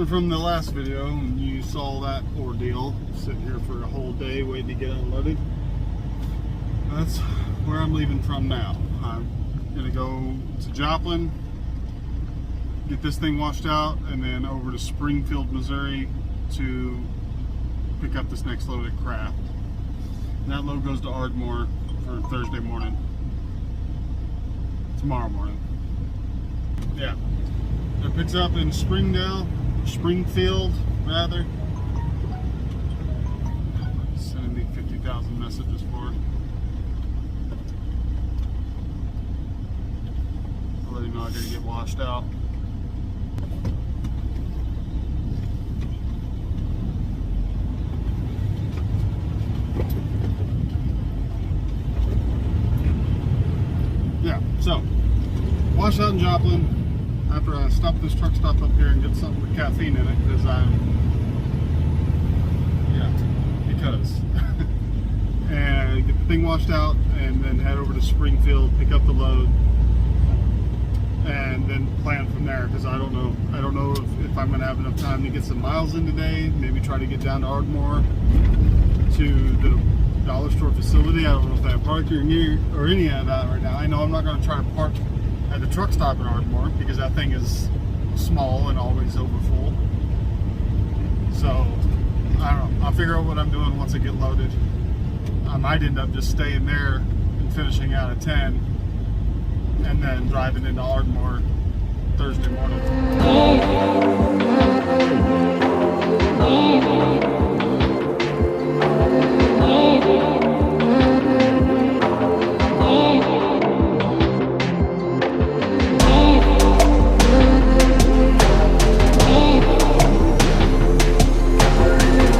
from the last video, and you saw that ordeal, sitting here for a whole day waiting to get unloaded. That's where I'm leaving from now. I'm gonna go to Joplin, get this thing washed out, and then over to Springfield, Missouri to pick up this next load at Kraft. And that load goes to Ardmore for Thursday morning. Tomorrow morning. Yeah. It picks up in Springfield rather. Sending me 50,000 messages for it. I'll let you know I gotta get washed out. Yeah, so wash out in Joplin after I stop this truck stop up here and get something with caffeine in it because and get the thing washed out and then head over to Springfield, pick up the load, and then plan from there because I don't know if I'm gonna have enough time to get some miles in today. Maybe try to get down to Ardmore to the dollar store facility. I don't know if they have parking here or any of that right now. I know I'm not going to try to park at the truck stop in Ardmore because that thing is small and always overfull. So I don't know. I'll figure out what I'm doing once I get loaded. I might end up just staying there and finishing out at 10 and then driving into Ardmore Thursday morning.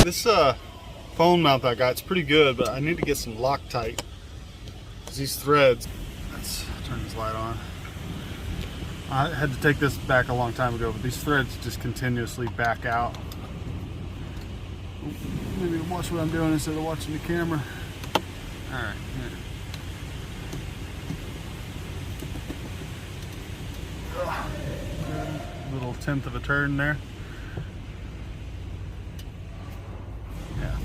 This phone mount I got, it's pretty good, but I need to get some Loctite. These threads, let's turn this light on. I had to take this back a long time ago, but these threads just continuously back out. Maybe watch what I'm doing instead of watching the camera. Alright, here. Little tenth of a turn there. Yeah.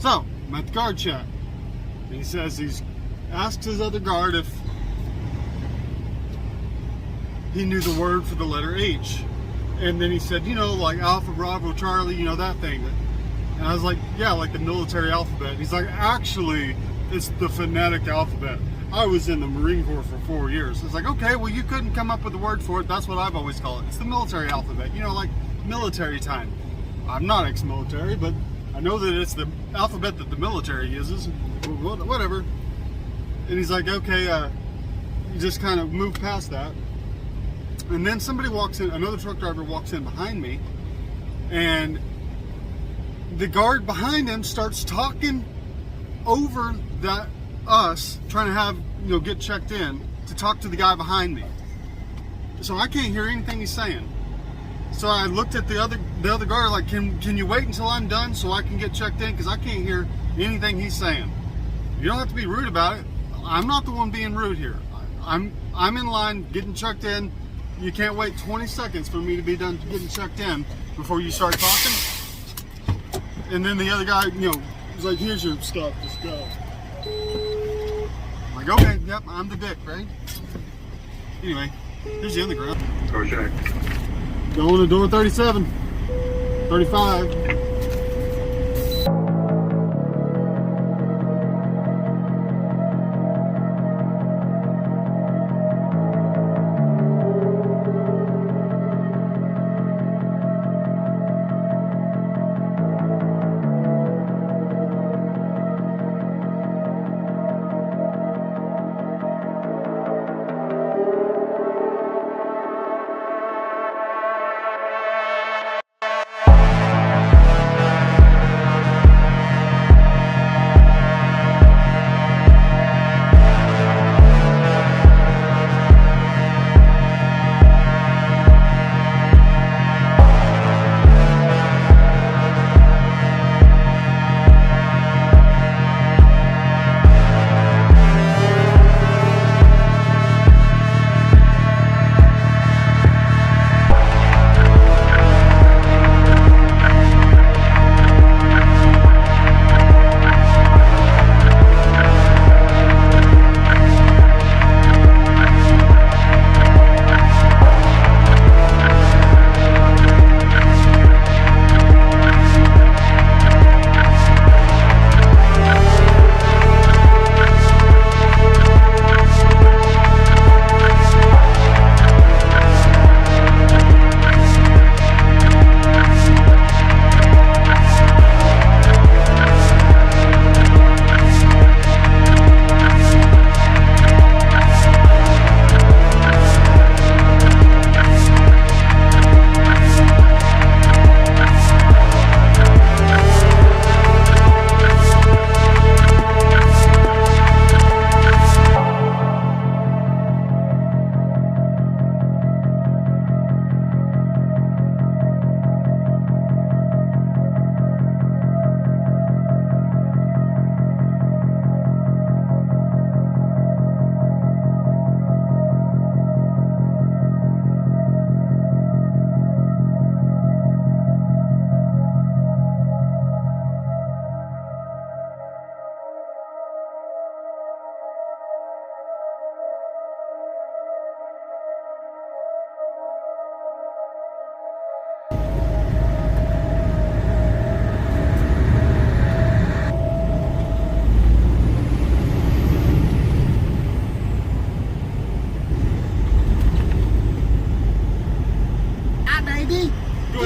So, I'm at the guard check. He says he's asked his other guard if he knew the word for the letter H. And then he said, you know, like Alpha, Bravo, Charlie, you know, that thing. And I was like, yeah, like the military alphabet. He's like, actually, it's the phonetic alphabet. I was in the Marine Corps for 4 years. It's like, okay, well, you couldn't come up with a word for it. That's what I've always called it. It's the military alphabet, you know, like military time. I'm not ex-military, but I know that it's the alphabet that the military uses, whatever. And he's like, okay, you just kind of move past that. And then somebody walks in, another truck driver walks in behind me, and the guard behind him starts talking over us, trying to have, you know, get checked in, to talk to the guy behind me. So I can't hear anything he's saying. So I looked at the other guard like, can you wait until I'm done so I can get checked in? Because I can't hear anything he's saying. You don't have to be rude about it. I'm not the one being rude here. I'm in line getting checked in. You can't wait 20 seconds for me to be done getting checked in before you start talking. And then the other guy, you know, was like, here's your stuff, just go. I'm like, okay, yep, I'm the dick, right? Anyway, here's the underground. Project. Going to door 37, 35.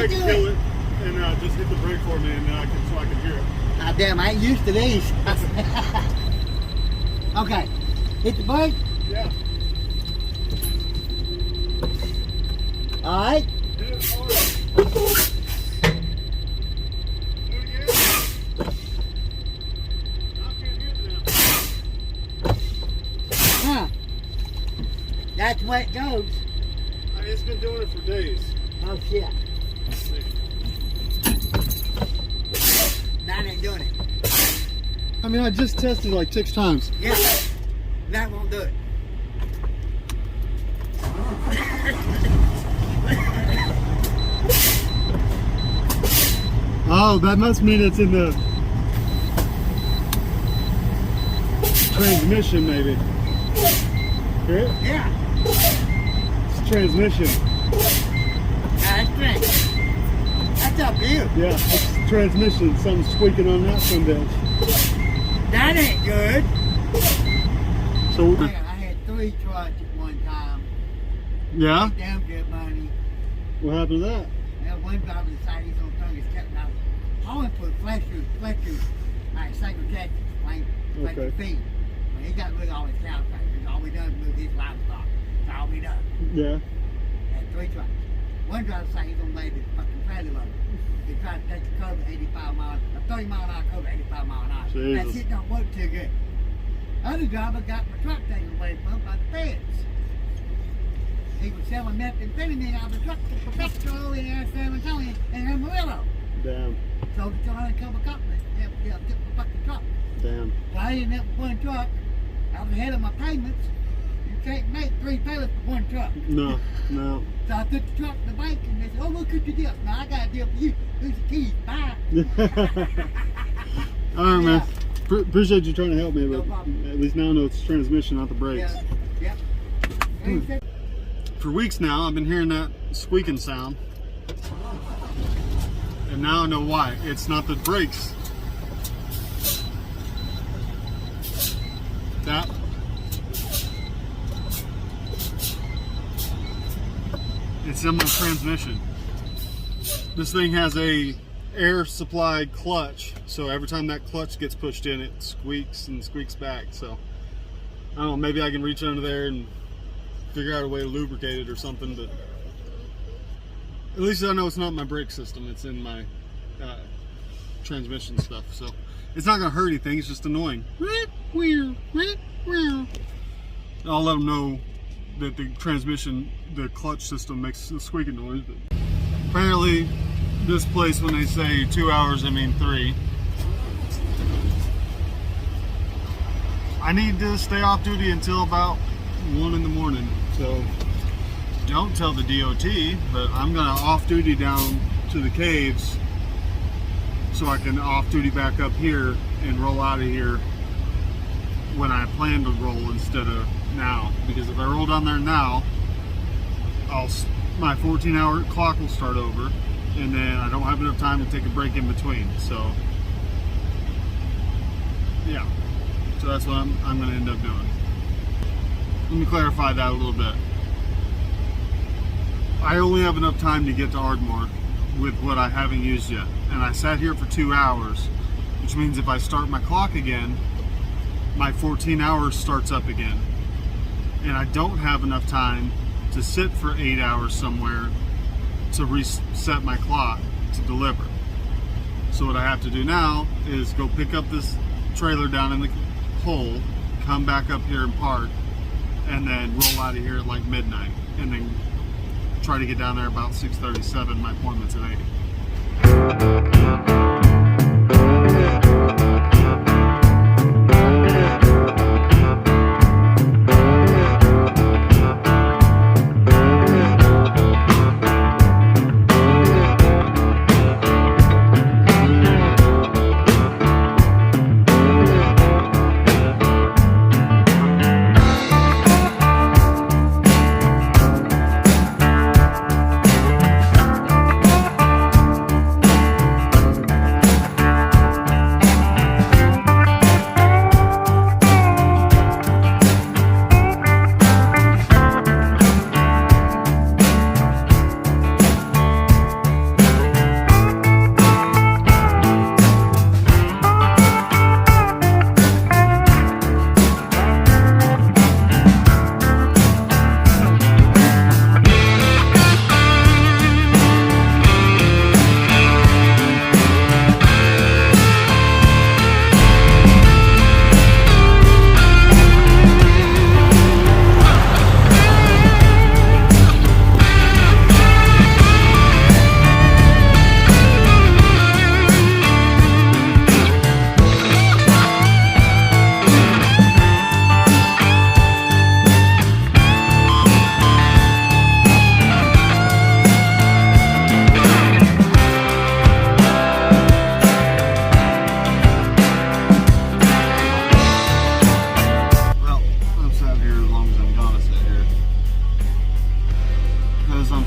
Kill it and just hit the brake for me, and then so I can hear it. Ah, damn, I ain't used to these. Okay, hit the brake. Yeah. All right. Hit it hard. Do it again. I can't hear it now. Huh. That's the way it goes. It's been doing it for days. Oh shit. Let's see. That ain't doing it. I mean, I just tested like 6 times. Yeah. That won't do it. Oh, that must mean it's in the transmission, maybe. Hear it? Yeah. It's transmission. That's great. That's up to you. Yeah, it's transmission. Something's squeaking on that sundae. That ain't good. So, I had 3 trucks at one time. yeah? Damn good money. What happened to that? Now one driver decided he's gonna turn his kept out. Hauling put Fletcher's, like Sacred Texas, Fletcher Okay. feed. Well, he got rid of all his cow tractors. All we done is move his livestock. That's all we done. Yeah. Had 3 trucks. One driver said he's gonna lay the fucking trailer load. He tried to take the curve at 85 miles, a 30 mile an hour curve at 85 mile an hour. Jesus. That shit don't work too good. Other driver got my truck taken away from by the feds. he was selling methamphetamine out of the truck to Petro in San Antonio and Amarillo. Damn. Sold it to an undercover company. Yeah, took the fucking truck. Damn. So I ended up with one truck. I was ahead of my payments. You can't make 3 payments for one truck. No, no. So I took the truck to the bank and they said, oh, look at your deal. Now I got a deal for you. Here's the keys. Bye. All right, man. Yeah. Appreciate you trying to help me, No but problem. at least now I know it's transmission, not the brakes. Yeah. Yep. For weeks now, I've been hearing that squeaking sound. And now I know why. It's not the brakes. That. It's in my transmission. This thing has a air supplied clutch, so every time that clutch gets pushed in, it squeaks and squeaks back. So I don't know, maybe I can reach under there and figure out a way to lubricate it or something, but at least I know it's not my brake system, it's in my transmission stuff. So it's not gonna hurt anything, it's just annoying. I'll let them know that the transmission, the clutch system makes a squeaking noise, but apparently this place, when they say 2 hours, I mean 3. I need to stay off duty until about 1 in the morning, so don't tell the DOT, but I'm gonna off duty down to the caves so I can off duty back up here and roll out of here when I plan to roll instead of now, because if I roll down there now, my 14-hour clock will start over, and then I don't have enough time to take a break in between. So yeah, so that's what I'm going to end up doing. Let me clarify that a little bit. I only have enough time to get to Ardmore with what I haven't used yet, and I sat here for 2 hours, which means if I start my clock again, my 14 hours starts up again, and I don't have enough time to sit for 8 hours somewhere to reset my clock to deliver. So what I have to do now is go pick up this trailer down in the hole, come back up here and park, and then roll out of here at like midnight, and then try to get down there about 6:37. My appointment's at 8.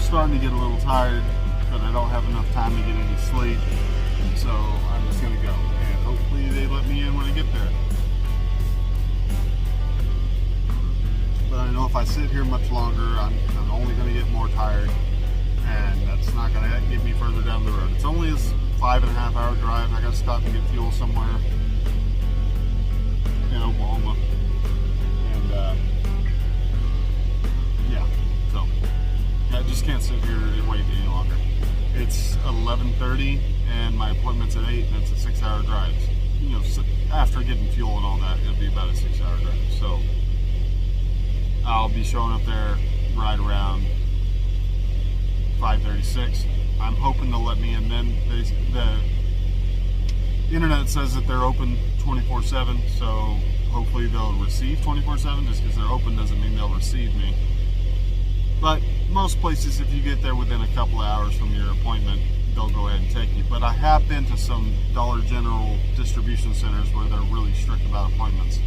Starting to get a little tired, but I don't have enough time to get any sleep, so I'm just gonna go, and hopefully they let me in when I get there. But I know if I sit here much longer, I'm only gonna get more tired, and that's not gonna get me further down the road. It's only a 5.5 hour drive. I gotta stop and get fuel somewhere in Oklahoma, and yeah, so I just can't sit here and wait any longer. It's 11:30 and my appointment's at 8, and it's a 6-hour drive. You know, after getting fuel and all that, it'll be about a 6-hour drive. So I'll be showing up there right around 5:36. I'm hoping to let me in then. The internet says that they're open 24/7, so hopefully they'll receive 24/7. Just because they're open doesn't mean they'll receive me. But most places, if you get there within a couple of hours from your appointment, they'll go ahead and take you. But I have been to some Dollar General distribution centers where they're really strict about appointments.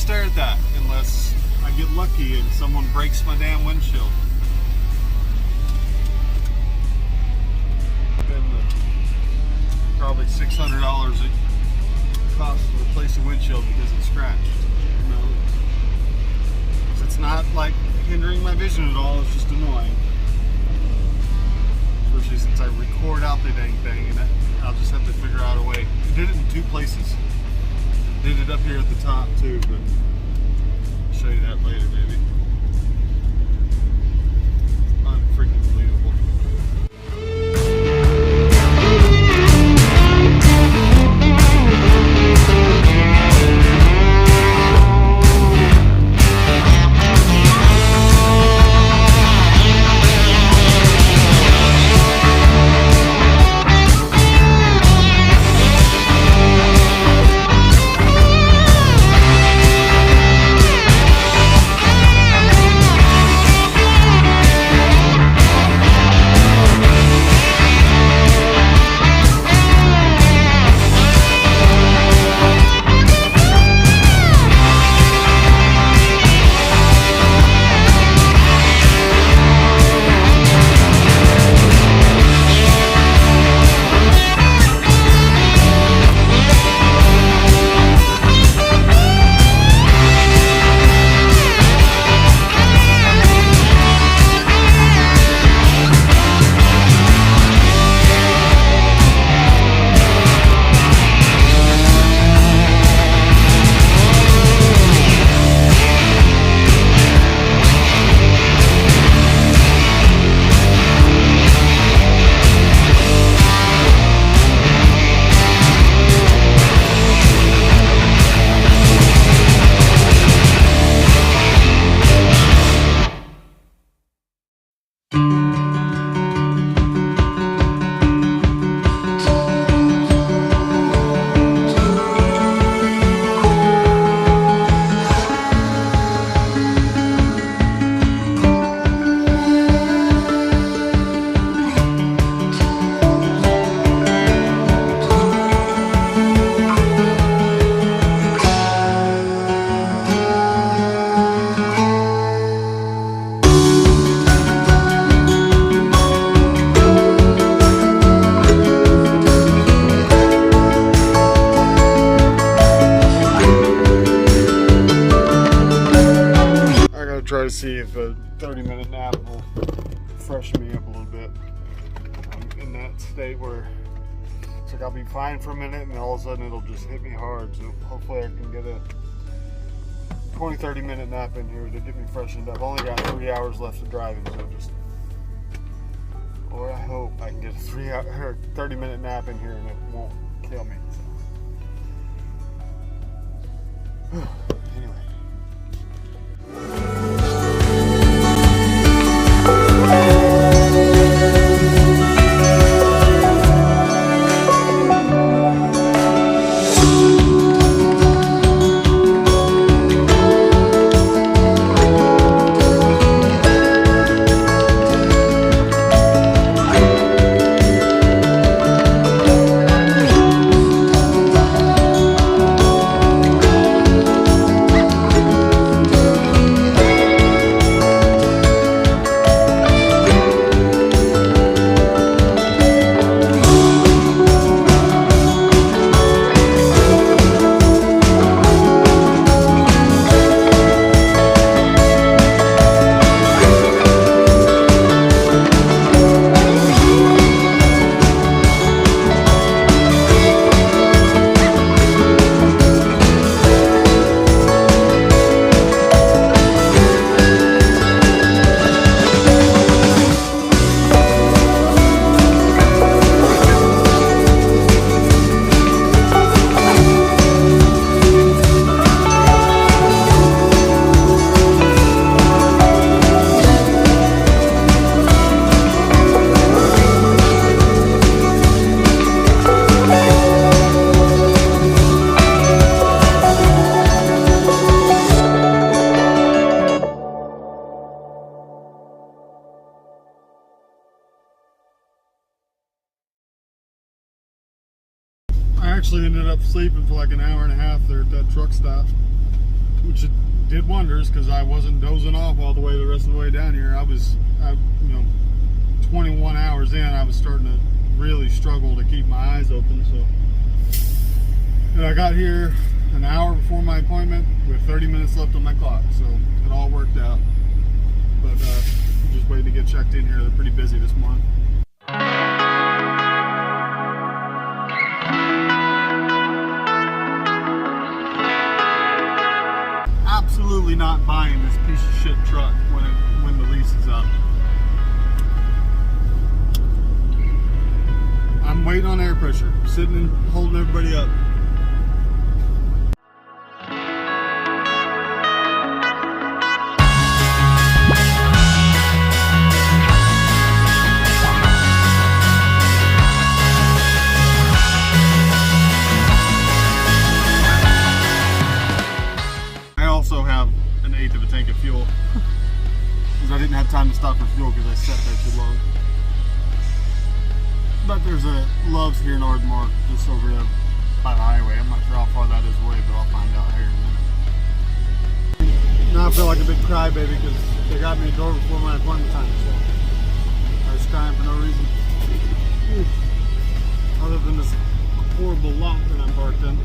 Stare at that unless I get lucky and someone breaks my damn windshield. Been probably $600 it costs to replace a windshield because it's scratched. You know, 'cause it's not like hindering my vision at all. It's just annoying, especially since I record out the dang thing, and I'll just have to figure out a way. I did it in 2 places. Did it up here at the top too, but I'll show you that later maybe. Unfreaking believable. Try to see if a 30-minute nap will freshen me up a little bit. I'm in that state where it's like I'll be fine for a minute and all of a sudden it'll just hit me hard. So hopefully I can get a 20-30 minute nap in here to get me freshened up. I've only got 3 hours left of driving, so or I hope I can get a 30-minute nap in here and it won't kill me. So. Anyway. actually ended up sleeping for like an hour and a half there at that truck stop, which it did wonders because I wasn't dozing off all the way the rest of the way down here. You know, 21 hours in, I was starting to really struggle to keep my eyes open. So, and I got here an hour before my appointment with 30 minutes left on my clock, so it all worked out. But just waiting to get checked in here. They're pretty busy this morning. Absolutely not buying this piece of shit truck when the lease is up. I'm waiting on air pressure, sitting and holding everybody up. I also have an eighth of a tank of fuel because I didn't have time to stop for fuel because I sat there too long. But there's a Love's here in Ardmore, just over there by the highway. I'm not sure how far that is away, but I'll find out here in a minute. Now I feel like a big crybaby because they got me a door before my appointment time, so I was crying for no reason. Other than this horrible lot that I'm parked in.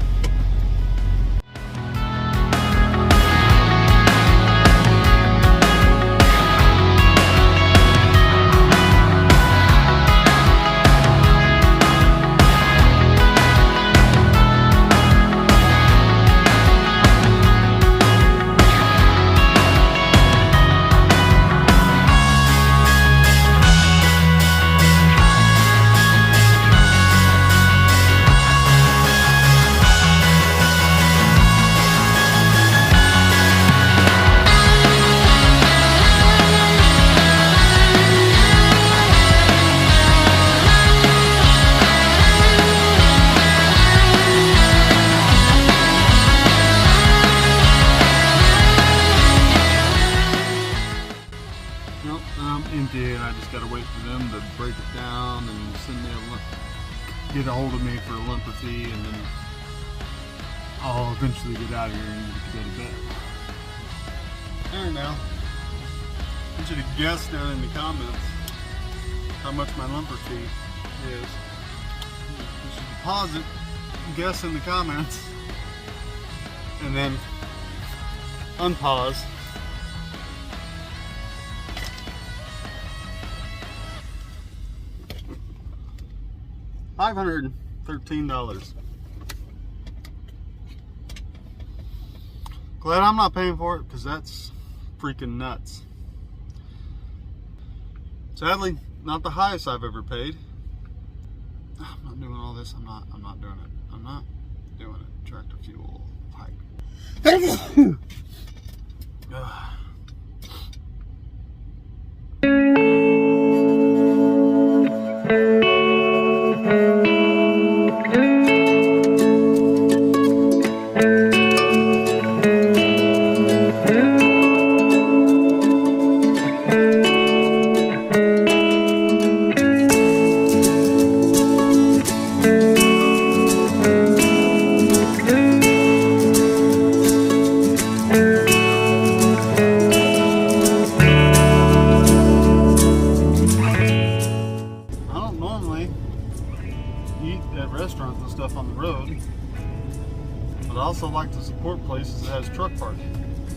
Empty, and I just gotta wait for them to break it down and send me get a hold of me for a limper fee, and then I'll eventually get out of here and get to go to bed. There now. I want you to guess down in the comments how much my limper fee is. You should deposit, guess in the comments, and then unpause. $513. Glad I'm not paying for it because that's freaking nuts. Sadly, not the highest I've ever paid. I'm not doing all this. I'm not doing it. I'm not doing it. Tractor fuel pipe. Restaurants and stuff on the road, but I also like to support places that has truck parking,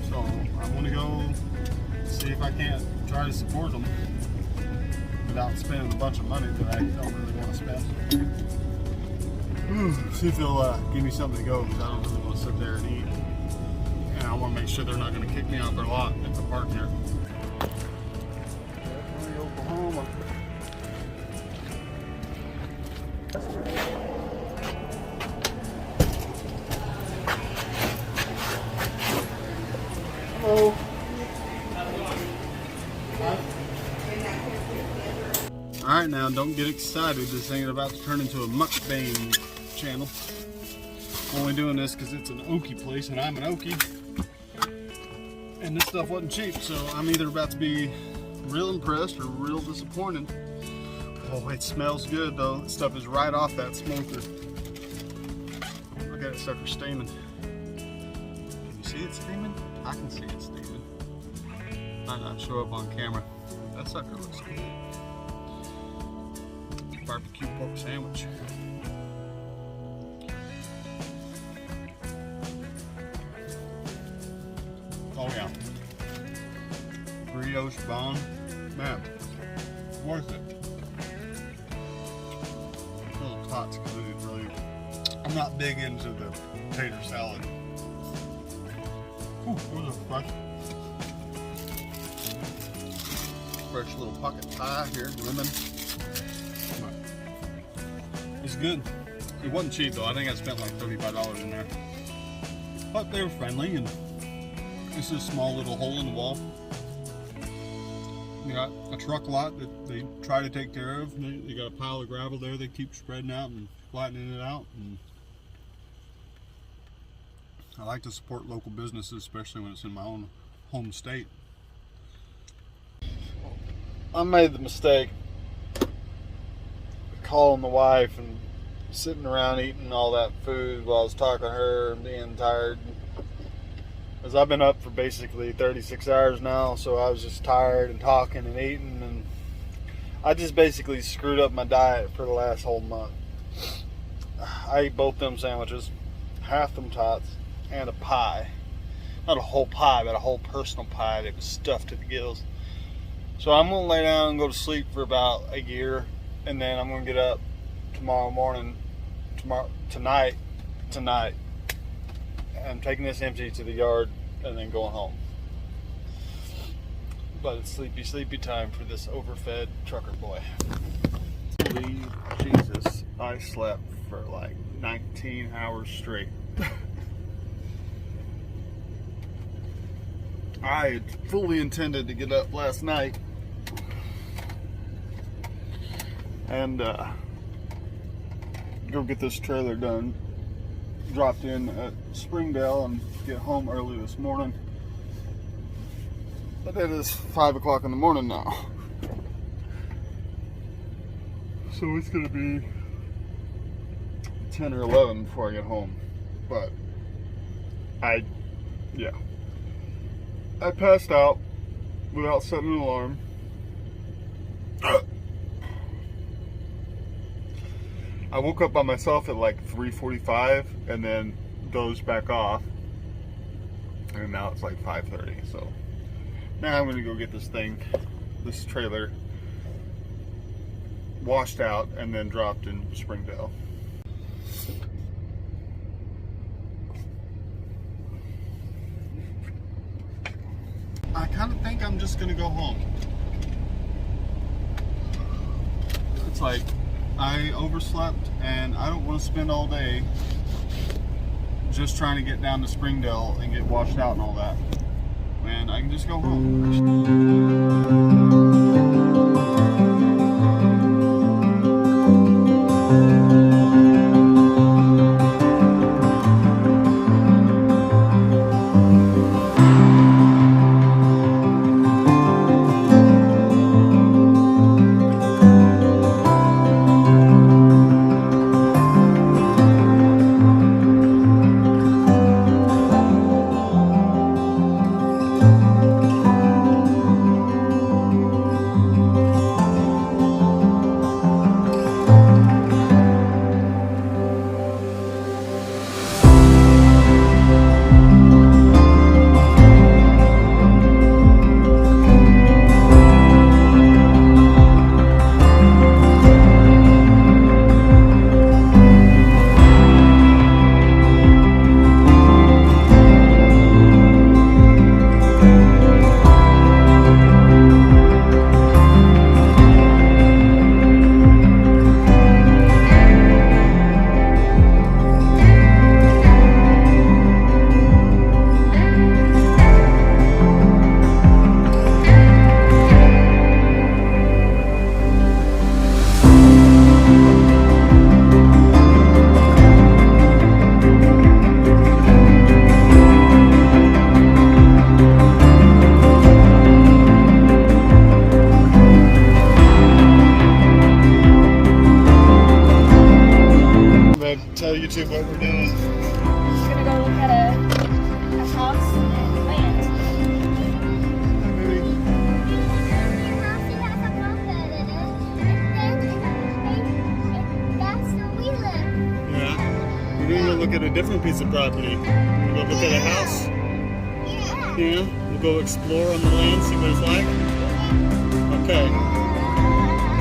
so I want to go see if I can't try to support them without spending a bunch of money that I don't really want to spend. See if they'll give me something to go, because I don't really want to sit there and eat, and I want to make sure they're not going to kick me out their lot if I park here. Oklahoma. Hello. Alright, now don't get excited. This ain't about to turn into a mukbang channel. I'm only doing this because it's an Okie place and I'm an Okie. And this stuff wasn't cheap, so I'm either about to be real impressed or real disappointed. Oh, it smells good though. This stuff is right off that smoker. that sucker steaming. Can you see it steaming? I can see it steaming. Might not show up on camera. That sucker looks good. Barbecue pork sandwich. Oh yeah. Brioche bun. Man, worth it. A little tots because I didn't really. I'm not big into the tater salad. Ooh, those are fresh little pocket pie here, lemon. It's good. It wasn't cheap though. I think I spent like $35 in there. But they were friendly, and this is a small little hole in the wall. They got a truck lot that they try to take care of. They got a pile of gravel there they keep spreading out and flattening it out. And I like to support local businesses, especially when it's in my own home state. I made the mistake of calling the wife and sitting around eating all that food while I was talking to her and being tired. Because I've been up for basically 36 hours now, so I was just tired and talking and eating, and I just basically screwed up my diet for the last whole month. I ate both them sandwiches, half them tots, and a pie. Not a whole pie, but a whole personal pie that was stuffed to the gills. So I'm going to lay down and go to sleep for about a year, and then I'm going to get up tonight, I'm taking this empty to the yard and then going home. But it's sleepy time for this overfed trucker boy. Holy Jesus, I slept for like 19 hours straight. I had fully intended to get up last night and go get this trailer done. Dropped in at Springdale and get home early this morning. But it is 5 o'clock in the morning now. So it's gonna be 10 or 11 before I get home. But I passed out without setting an alarm. I woke up by myself at like 3:45 and then dozed back off, and now it's like 5:30. So now I'm gonna go get this trailer washed out and then dropped in Springdale. I kind of think I'm just gonna go home. It's like I overslept and I don't want to spend all day just trying to get down to Springdale and get washed out and all that. Man, I can just go home. look at a different piece of property. We'll go look at a house. Yeah, we'll go explore on the land, see what it's like. Okay.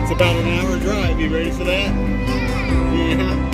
It's about an hour drive. You ready for that? Yeah.